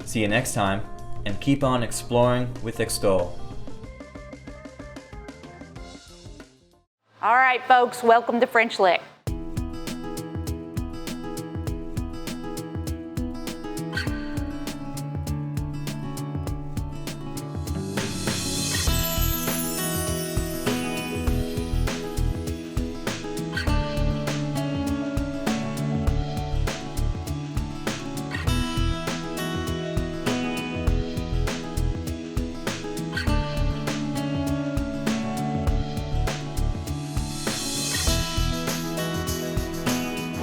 See you next time, and keep on exploring with Extol. All right, folks, welcome to French Lick.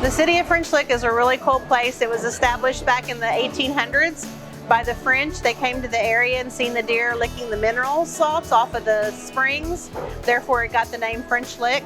The city of French Lick is a really cool place. It was established back in the 1800s by the French. They came to the area and seen the deer licking the mineral salts off of the springs. Therefore, it got the name French Lick.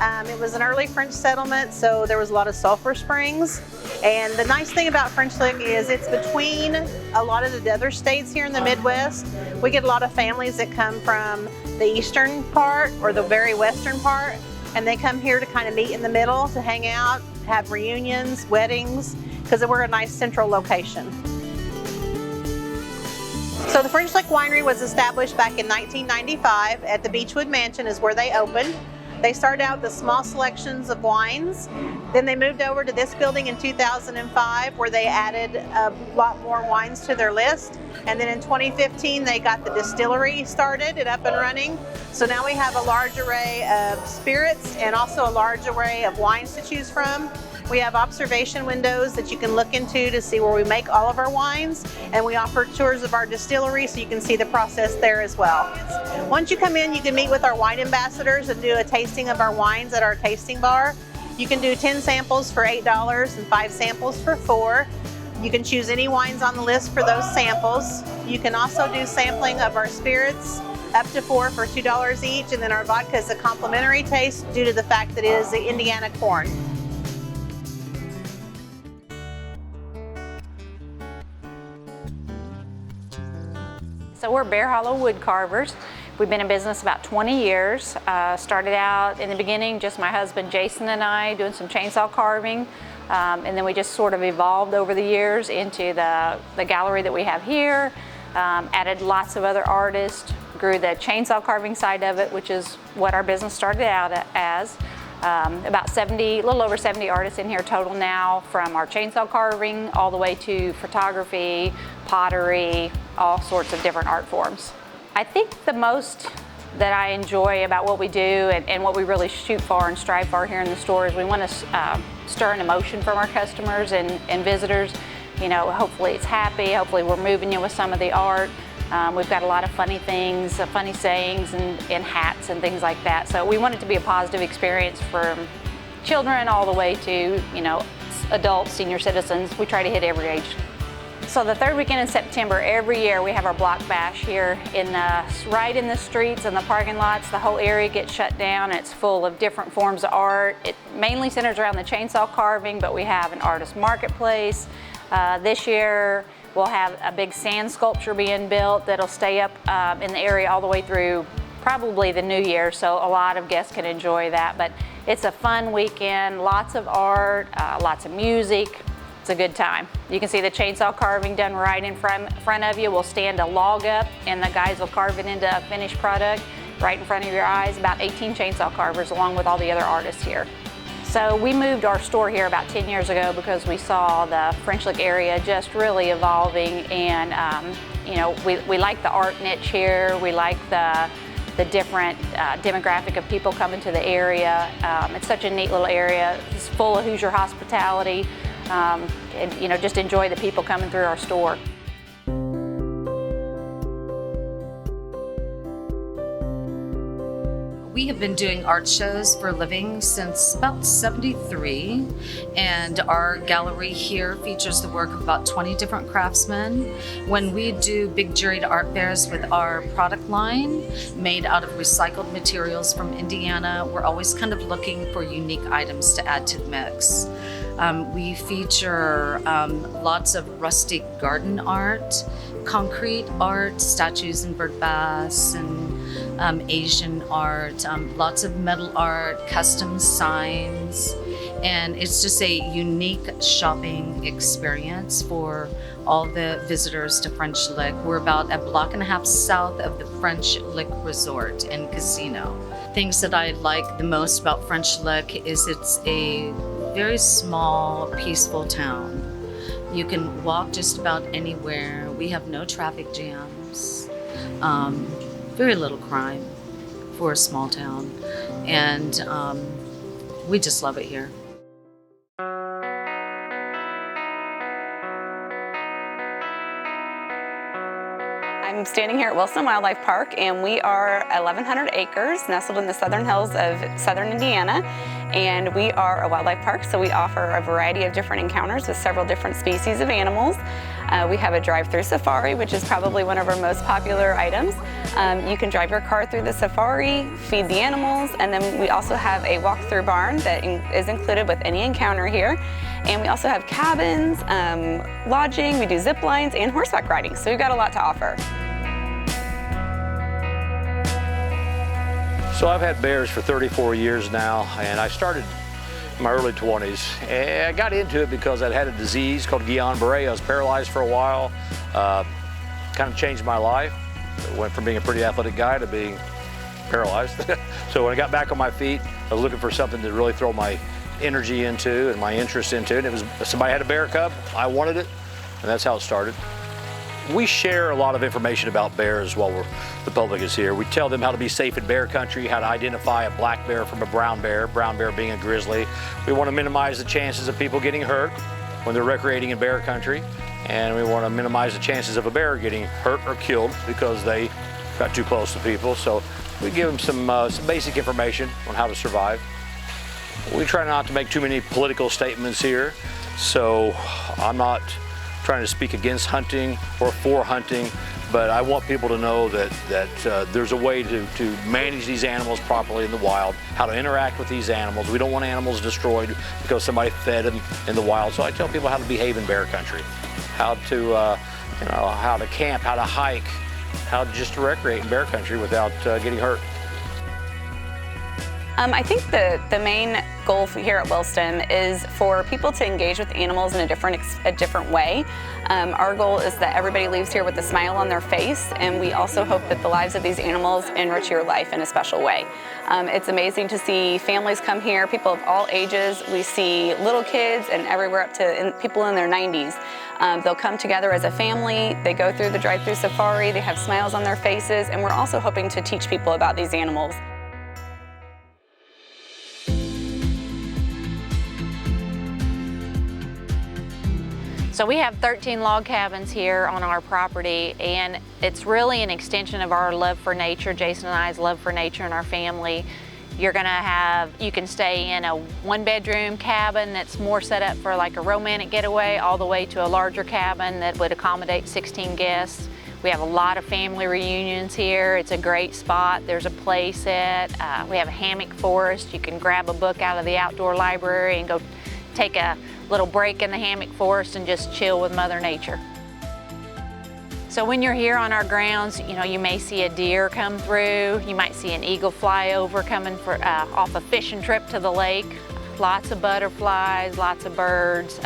It was an early French settlement, so there was a lot of sulfur springs. And the nice thing about French Lick is it's between a lot of the other states here in the Midwest. We get a lot of families that come from the eastern part or the very western part, and they come here to kind of meet in the middle to hang out, have reunions, weddings, because we're a nice central location. So the French Lick Winery was established back in 1995 at the Beechwood Mansion is where they opened. They started out with small selections of wines. Then they moved over to this building in 2005 where they added a lot more wines to their list. And then in 2015 they got the distillery started and up and running. So now we have a large array of spirits and also a large array of wines to choose from. We have observation windows that you can look into to see where we make all of our wines, and we offer tours of our distillery so you can see the process there as well. Once you come in, you can meet with our wine ambassadors and do a tasting of our wines at our tasting bar. You can do 10 samples for $8 and 5 samples for $4. You can choose any wines on the list for those samples. You can also do sampling of our spirits, up to 4 for $2 each, and then our vodka is a complimentary taste due to the fact that it is the Indiana corn. So we're Bear Hollow Wood Carvers. We've been in business about 20 years. Started out in the beginning, just my husband Jason and I doing some chainsaw carving. And then we just sort of evolved over the years into the gallery that we have here. Added lots of other artists, grew the chainsaw carving side of it, which is what our business started out as. About 70, a little over 70 artists in here total now, from our chainsaw carving all the way to photography, pottery, all sorts of different art forms. I think the most that I enjoy about what we do and what we really shoot for and strive for here in the store is we want to stir an emotion from our customers and visitors. You know, hopefully it's happy, hopefully we're moving you with some of the art. We've got a lot of funny things, funny sayings and hats and things like that. So we want it to be a positive experience from children all the way to, you know, adults, senior citizens. We try to hit every age. So the third weekend in September, every year we have our block bash here right in the streets and the parking lots. The whole area gets shut down. It's full of different forms of art. It mainly centers around the chainsaw carving, but we have an artist marketplace. This year we'll have a big sand sculpture being built that'll stay up in the area all the way through probably the new year, so a lot of guests can enjoy that. But it's a fun weekend, lots of art, lots of music. It's a good time. You can see the chainsaw carving done right in front of you. We'll stand a log up and the guys will carve it into a finished product right in front of your eyes. About 18 chainsaw carvers along with all the other artists here. So we moved our store here about 10 years ago because we saw the French Lick area just really evolving, and you know, we like the art niche here. We like the different demographic of people coming to the area. It's such a neat little area. It's full of Hoosier hospitality. And, you know, just enjoy the people coming through our store. We have been doing art shows for a living since about '73, and our gallery here features the work of about 20 different craftsmen. When we do big juried art fairs with our product line made out of recycled materials from Indiana, we're always kind of looking for unique items to add to the mix. We feature lots of rustic garden art, concrete art, statues and bird baths, and Asian art, lots of metal art, custom signs, And it's just a unique shopping experience for all the visitors to French Lick. We're about a block and a half south of the French Lick Resort and Casino. Things that I like the most about French Lick is it's a very small, peaceful town. You can walk just about anywhere. We have no traffic jams, very little crime for a small town, and we just love it here. I'm standing here at Wilstem Wildlife Park, and we are 1,100 acres nestled in the southern hills of southern Indiana, and we are a wildlife park, so we offer a variety of different encounters with several different species of animals. We have a drive-through safari, which is probably one of our most popular items. You can drive your car through the safari, feed the animals, and then we also have a walk-through barn that is included with any encounter here. And we also have cabins, lodging, we do zip lines, and horseback riding, so we've got a lot to offer. So I've had bears for 34 years now, and I started in my early 20s. And I got into it because I'd had a disease called Guillain-Barré. I was paralyzed for a while, kind of changed my life. I went from being a pretty athletic guy to being paralyzed. So when I got back on my feet, I was looking for something to really throw my energy into and my interest into it. It was somebody had a bear cub, I wanted it, and that's how it started. We share a lot of information about bears while the public is here. We tell them how to be safe in bear country, how to identify a black bear from a brown bear being a grizzly. We want to minimize the chances of people getting hurt when they're recreating in bear country, and we want to minimize the chances of a bear getting hurt or killed because they got too close to people. So we give them some basic information on how to survive. We try not to make too many political statements here, so I'm not trying to speak against hunting or for hunting, but I want people to know that there's a way to manage these animals properly in the wild, how to interact with these animals. We don't want animals destroyed because somebody fed them in the wild. So I tell people how to behave in bear country, how to camp, how to hike, how just to recreate in bear country without getting hurt. I think the main goal here at Wilstem is for people to engage with animals in a different way. Our goal is that everybody leaves here with a smile on their face, and we also hope that the lives of these animals enrich your life in a special way. It's amazing to see families come here, people of all ages. We see little kids and everywhere up to people in their 90s. They'll come together as a family, they go through the drive-through safari, they have smiles on their faces, and we're also hoping to teach people about these animals. So we have 13 log cabins here on our property, and it's really an extension of our love for nature, Jason and I's love for nature and our family. You can stay in a one-bedroom cabin that's more set up for like a romantic getaway, all the way to a larger cabin that would accommodate 16 guests. We have a lot of family reunions here. It's a great spot. There's a play set. We have a hammock forest. You can grab a book out of the outdoor library and go take a little break in the hammock forest and just chill with Mother Nature. So when you're here on our grounds, you may see a deer come through, you might see an eagle fly over coming off a fishing trip to the lake, lots of butterflies, lots of birds.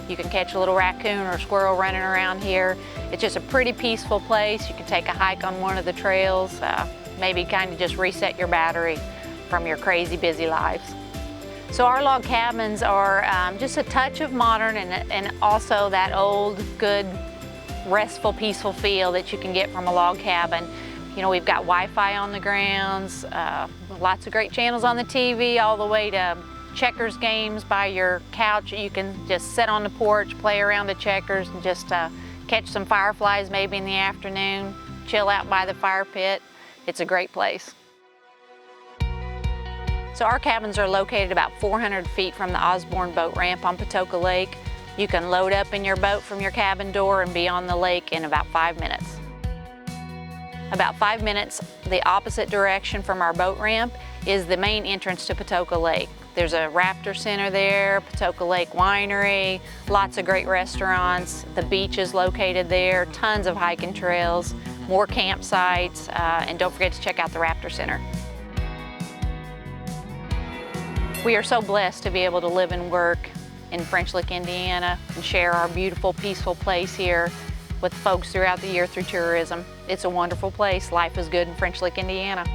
You can catch a little raccoon or squirrel running around here. It's just a pretty peaceful place. You can take a hike on one of the trails, maybe kind of just reset your battery from your crazy busy lives. So our log cabins are just a touch of modern and also that old, good, restful, peaceful feel that you can get from a log cabin. We've got Wi-Fi on the grounds, lots of great channels on the TV, all the way to checkers games by your couch. You can just sit on the porch, play around the checkers, and just catch some fireflies maybe in the afternoon, chill out by the fire pit. It's a great place. So our cabins are located about 400 feet from the Osborne boat ramp on Patoka Lake. You can load up in your boat from your cabin door and be on the lake in about 5 minutes. About 5 minutes the opposite direction from our boat ramp is the main entrance to Patoka Lake. There's a Raptor Center there, Patoka Lake Winery, lots of great restaurants. The beach is located there, tons of hiking trails, more campsites, and don't forget to check out the Raptor Center. We are so blessed to be able to live and work in French Lick, Indiana, and share our beautiful, peaceful place here with folks throughout the year through tourism. It's a wonderful place. Life is good in French Lick, Indiana.